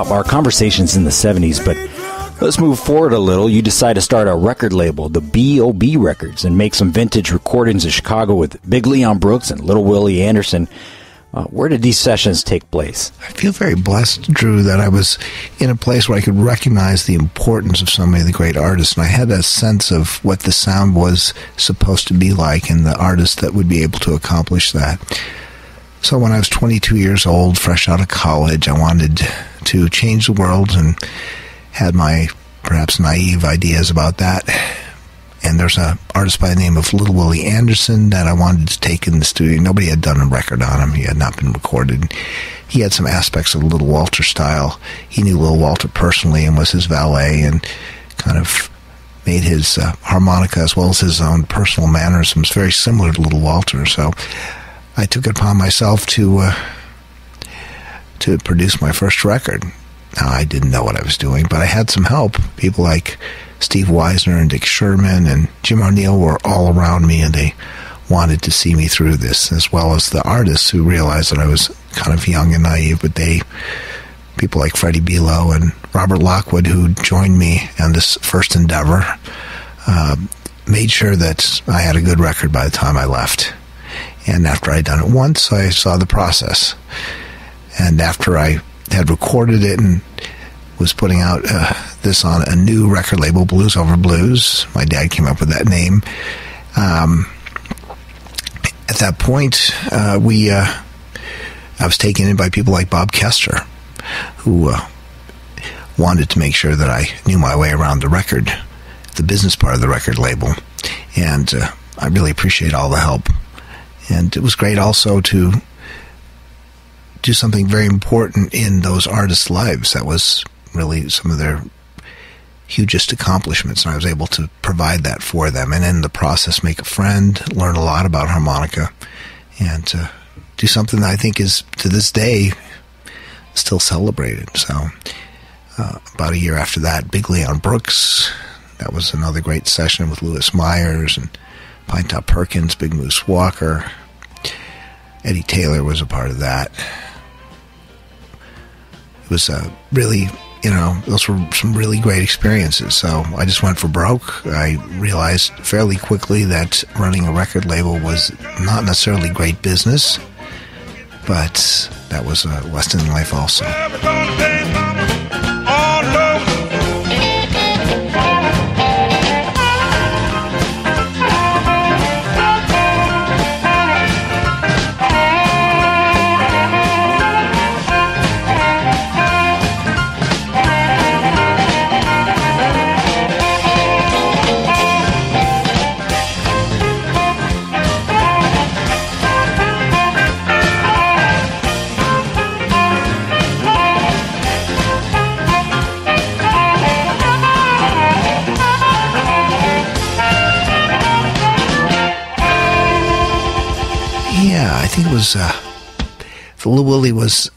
Our conversation's in the 70s, but let's move forward a little. You decide to start a record label, the B.O.B. Records, and make some vintage recordings in Chicago with Big Leon Brooks and Little Willie Anderson. Where did these sessions take place? I feel very blessed, Drew, that I was in a place where I could recognize the importance of so many of the great artists, and I had a sense of what the sound was supposed to be like and the artists that would be able to accomplish that. So when I was 22 years old, fresh out of college, I wanted to change the world and had my perhaps naive ideas about that. And there's an artist by the name of Little Willie Anderson that I wanted to take in the studio. Nobody had done a record on him. He had not been recorded. He had some aspects of Little Walter style. He knew Little Walter personally and was his valet and kind of made his harmonica as well as his own personal mannerisms very similar to Little Walter. So I took it upon myself to produce my first record. Now, I didn't know what I was doing, but I had some help. People like Steve Weisner and Dick Sherman and Jim O'Neill were all around me, and they wanted to see me through this, as well as the artists who realized that I was kind of young and naive, but people like Freddie Belo and Robert Lockwood, who joined me on this first endeavor, made sure that I had a good record by the time I left. And after I'd done it once, I saw the process. And after I had recorded it and was putting out this on a new record label, Blues Over Blues, my dad came up with that name. At that point, I was taken in by people like Bob Kester, who wanted to make sure that I knew my way around the business part of the record label. And I really appreciate all the help. And it was great also to do something very important in those artists' lives. That was really some of their hugest accomplishments, and I was able to provide that for them. And in the process, make a friend, learn a lot about harmonica, and do something that I think is, to this day, still celebrated. So about a year after that, Big Leon Brooks, that was another great session with Louis Myers and Pine Top Perkins, Big Moose Walker. Eddie Taylor was a part of that. It was really, those were some really great experiences. So I just went for broke. I realized fairly quickly that running a record label was not necessarily great business, but that was a lesson in life also. I think it was, for Little Willie was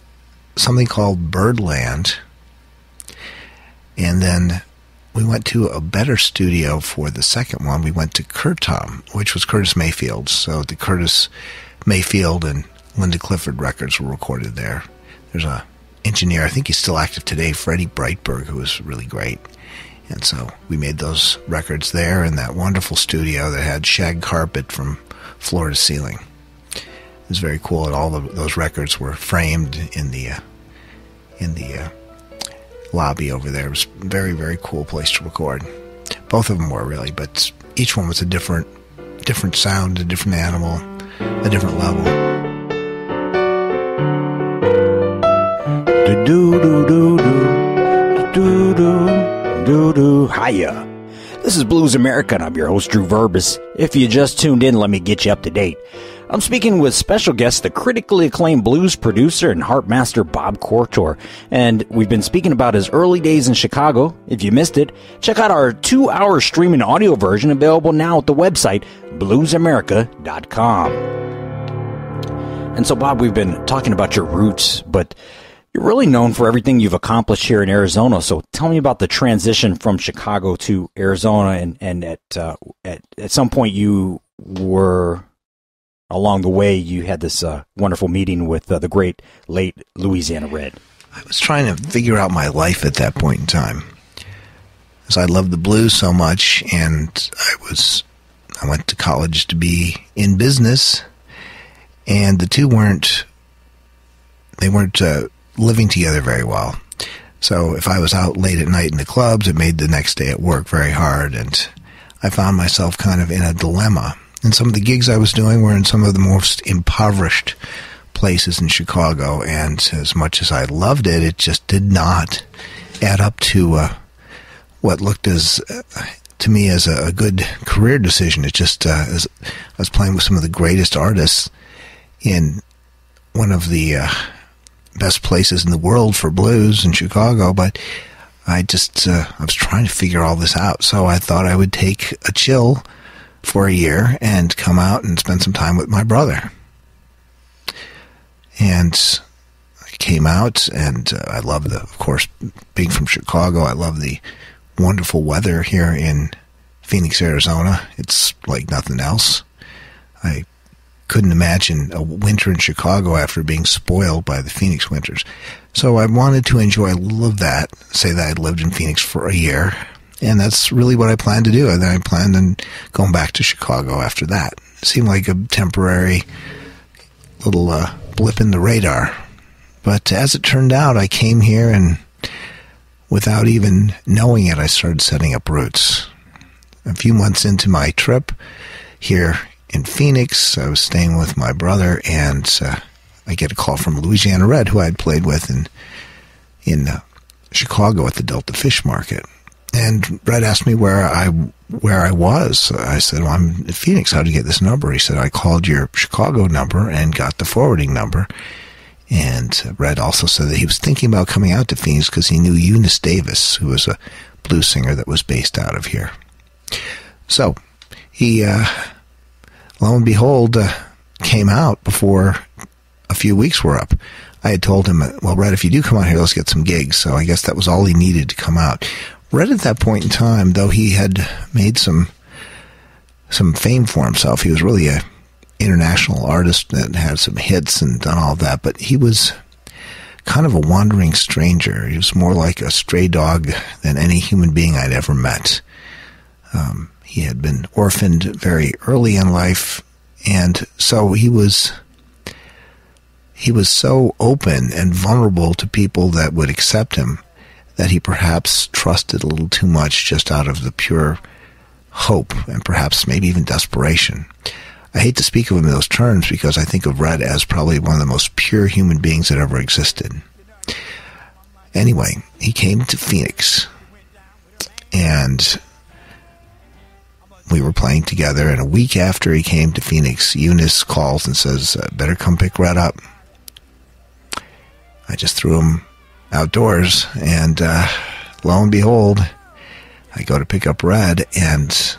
something called Birdland. And then we went to a better studio for the second one. We went to Curtom, which was Curtis Mayfield's. So the Curtis Mayfield and Linda Clifford records were recorded there. There's a engineer, I think he's still active today, Freddie Breitberg, who was really great. And so we made those records there in that wonderful studio that had shag carpet from floor to ceiling. It was very cool, and all of those records were framed in the lobby over there. It was a very, very cool place to record. Both of them were, really, but each one was a different different sound, a different animal, a different level. Hiya. This is Blues America, and I'm your host, Drew Verbis. If you just tuned in, let me get you up to date. I'm speaking with special guest, the critically acclaimed blues producer and harp master Bob Corritore, and we've been speaking about his early days in Chicago. If you missed it, check out our 2-hour streaming audio version available now at the website bluesamerica.com. And so, Bob, we've been talking about your roots, but you're really known for everything you've accomplished here in Arizona. So tell me about the transition from Chicago to Arizona, and at some point you were, along the way, you had this wonderful meeting with the great late Louisiana Red. I was trying to figure out my life at that point in time, because I loved the blues so much, and I went to college to be in business, and the two weren't living together very well. So if I was out late at night in the clubs, it made the next day at work very hard, and I found myself kind of in a dilemma. And some of the gigs I was doing were in some of the most impoverished places in Chicago, and as much as I loved it, it just did not add up to what looked to me as a good career decision. It just, I was playing with some of the greatest artists in one of the best places in the world for blues in Chicago, but I was trying to figure all this out. So I thought I would take a chill for a year and come out and spend some time with my brother. And I came out, and I love of course, being from Chicago, I love the wonderful weather here in Phoenix, Arizona. It's like nothing else. I couldn't imagine a winter in Chicago after being spoiled by the Phoenix winters. So I wanted to enjoy a little of that, say that I lived in Phoenix for a year, and that's really what I planned to do. And then I planned on going back to Chicago after that. It seemed like a temporary little blip in the radar. But as it turned out, I came here, and without even knowing it, I started setting up roots. A few months into my trip here in Phoenix, I was staying with my brother, and I get a call from Louisiana Red, who I'd played with in Chicago at the Delta Fish Market. And Red asked me where I was. I said, well, I'm in Phoenix. How'd you get this number? He said, I called your Chicago number and got the forwarding number. And Red also said that he was thinking about coming out to Phoenix because he knew Eunice Davis, who was a blues singer that was based out of here. So he, lo and behold, came out before a few weeks were up. I had told him, well, Red, if you do come out here, let's get some gigs. So I guess that was all he needed to come out. Red at that point in time, though he had made some fame for himself, he was really a international artist that had some hits and done all that, but he was kind of a wandering stranger. He was more like a stray dog than any human being I'd ever met. He had been orphaned very early in life, and so he was so open and vulnerable to people that would accept him that he perhaps trusted a little too much just out of the pure hope and perhaps maybe even desperation. I hate to speak of him in those terms because I think of Red as probably one of the most pure human beings that ever existed. Anyway, he came to Phoenix, and we were playing together, and a week after he came to Phoenix, Eunice calls and says, better come pick Red up. I just threw him outdoors, and lo and behold, I go to pick up Red, and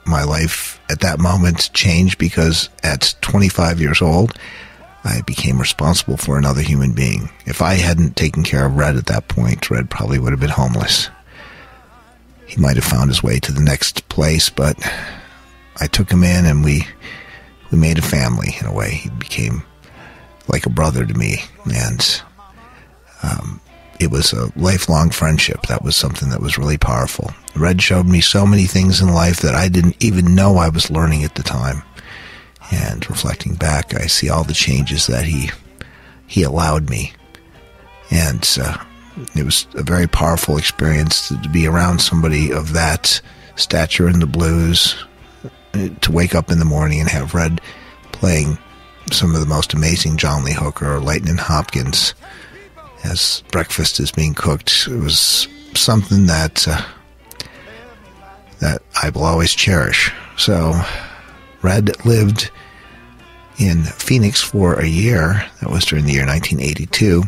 my life at that moment changed because at 25 years old, I became responsible for another human being. If I hadn't taken care of Red at that point, Red probably would have been homeless. He might have found his way to the next place, but I took him in, and we made a family in a way. He became like a brother to me, and it was a lifelong friendship. That was something that was really powerful. Red showed me so many things in life that I didn't even know I was learning at the time. And reflecting back, I see all the changes that he allowed me. And it was a very powerful experience to be around somebody of that stature in the blues, to wake up in the morning and have Red playing some of the most amazing John Lee Hooker or Lightning Hopkins as breakfast is being cooked. It was something that I will always cherish. So Red lived in Phoenix for a year. That was during the year 1982,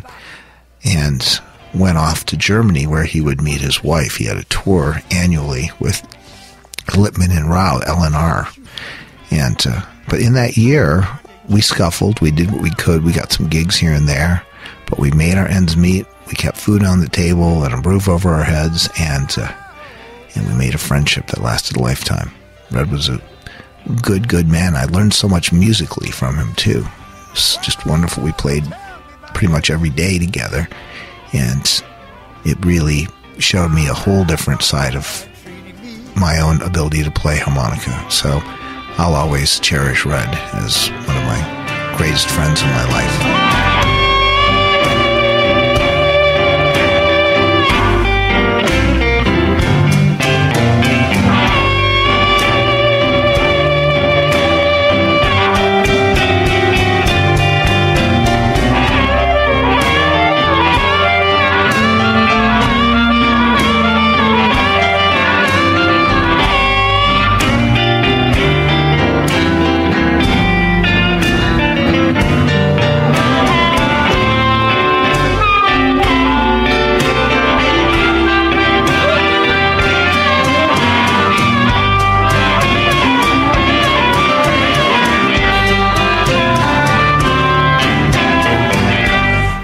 and went off to Germany where he would meet his wife. He had a tour annually with Lippmann and Rau, LNR. And but in that year, we scuffled. We did what we could. We got some gigs here and there, but we made our ends meet. We kept food on the table and a roof over our heads, and we made a friendship that lasted a lifetime. Red was a good man. I learned so much musically from him, too. It's just wonderful. We played pretty much every day together, and it really showed me a whole different side of my own ability to play harmonica. So I'll always cherish Red as one of my greatest friends in my life.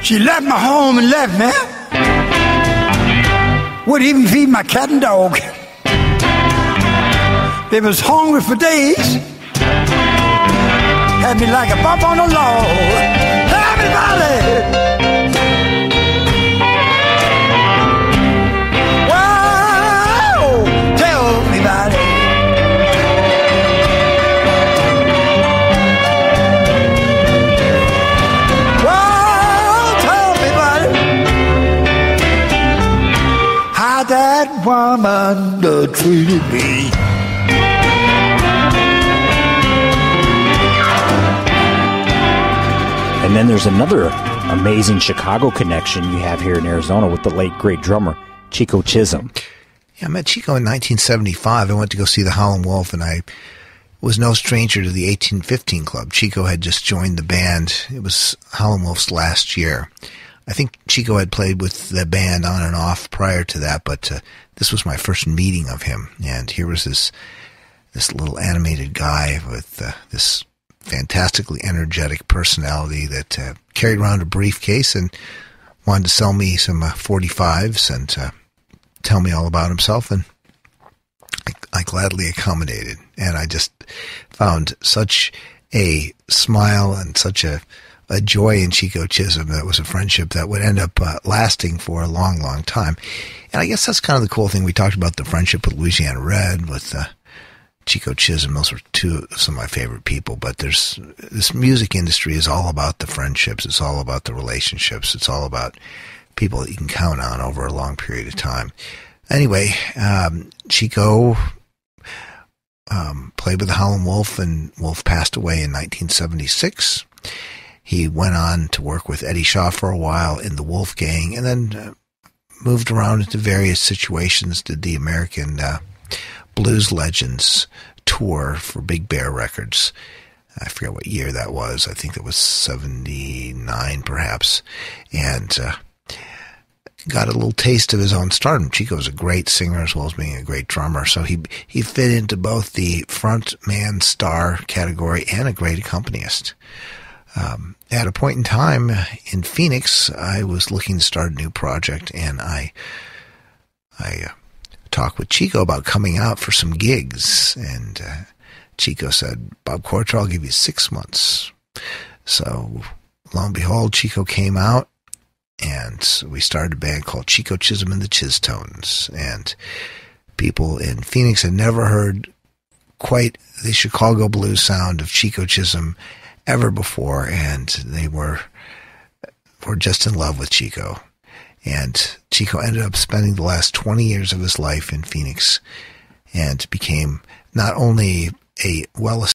She left my home and left me. Wouldn't even feed my cat and dog. They was hungry for days. Had me like a bump on the log. Everybody! Whoa! Tell me about it. That woman treated me. And then there's another amazing Chicago connection you have here in Arizona with the late great drummer Chico Chisholm. Yeah, I met Chico in 1975. I went to go see the Howlin' Wolf, and I was no stranger to the 1815 Club. Chico had just joined the band. It was Howlin' Wolf's last year. I think Chico had played with the band on and off prior to that, but this was my first meeting of him. And here was this little animated guy with this fantastically energetic personality that carried around a briefcase and wanted to sell me some 45s and tell me all about himself. And I gladly accommodated. And I just found such a smile and such a joy in Chico Chisholm that was a friendship that would end up lasting for a long, long time. And I guess that's kind of the cool thing. We talked about the friendship with Louisiana Red, with Chico Chisholm. Those were some of my favorite people. But this music industry is all about the friendships. It's all about the relationships. It's all about people that you can count on over a long period of time. Anyway, Chico played with the Howlin' Wolf, and Wolf passed away in 1976. He went on to work with Eddie Shaw for a while in the Wolf Gang, and then moved around into various situations, did the American Blues Legends tour for Big Bear Records. I forget what year that was. I think that was 79 perhaps. And got a little taste of his own stardom. Chico was a great singer as well as being a great drummer. So he fit into both the front man star category and a great accompanist. At a point in time in Phoenix, I was looking to start a new project, and I talked with Chico about coming out for some gigs, and Chico said, "Bob Corritore, I'll give you 6 months." So, lo and behold, Chico came out, and we started a band called Chico Chisholm and the Chistones, and people in Phoenix had never heard quite the Chicago blues sound of Chico Chisholm ever before, and they were just in love with Chico. And Chico ended up spending the last 20 years of his life in Phoenix and became not only a well